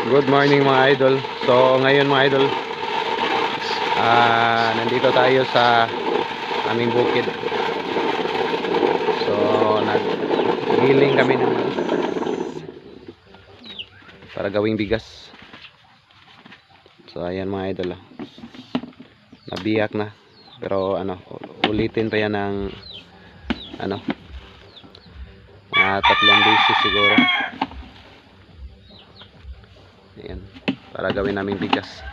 Good morning mga idol. So ngayon mga idol, nandito tayo sa aming bukid. So naggiling kami ng mais para gawing bigas. So ayan mga idol, nabiyak na. Pero ulitin pa yan ng mga 3 beses siguro. Ayan, para gawin naming bigas.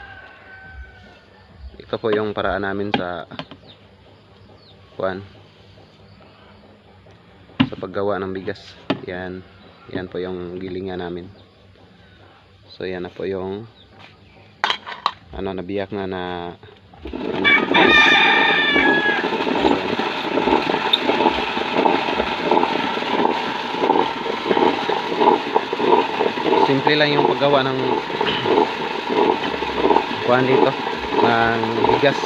Ito po yung paraan namin sa paggawa ng bigas. Yan po yung gilingan namin. So yan na po yung nabiyak na simple lang yung paggawa ng dito ng bigas.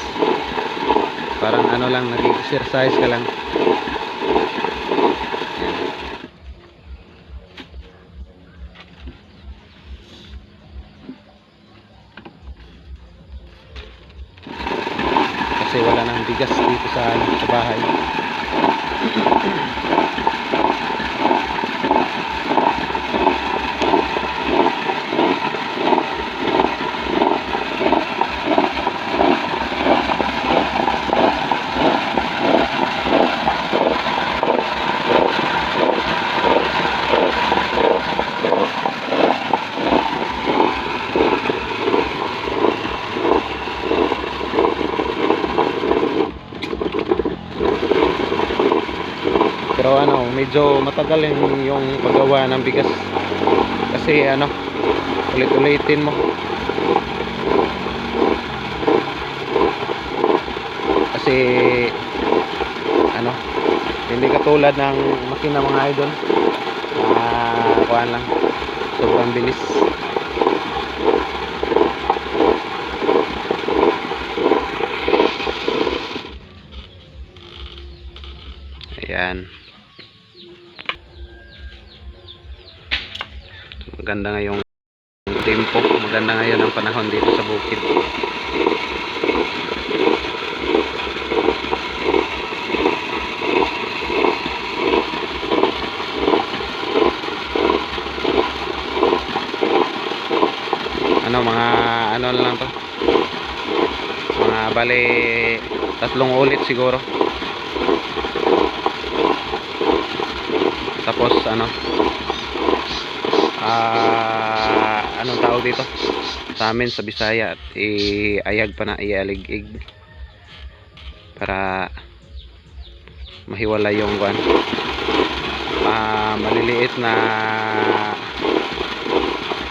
Parang lang, nag-exercise ka lang. Kasi wala nang bigas dito sa bahay. Pero medyo matagal yung paggawa ng bigas. Kasi ulit-ulitin mo. Kasi hindi katulad ng makina mga idol. Lang, sobrang bilis. Ayan. Maganda ngayong tempo, maganda ngayon ang panahon dito sa bukid. Mga lang to, mga bali 3 ulit siguro. Tapos anong tawag dito sa amin sa Bisaya, iayag pa na, ialig-ig para mahiwalay yung maliliit na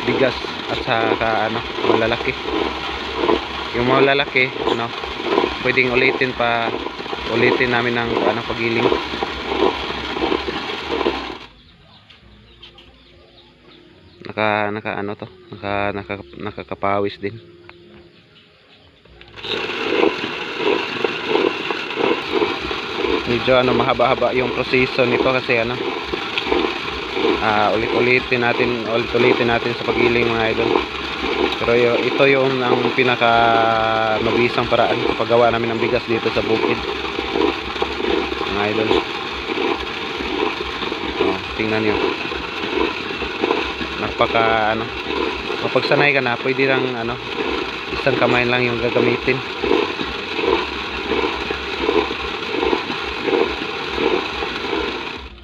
bigas at saka malalaki. Yung malalaki pwedeng ulitin namin ng pagiling. Nakakapawis din. Medyo mahaba-haba yung proseso nito kasi ulit-ulitin natin sa pagiling mga idol. Pero ito yung ang pinaka mabisang paraan sa paggawa namin ng bigas dito sa bukid mga idol. Tingnan nyo, mapagsanay ka na, pwede lang isang kamay lang yung gagamitin.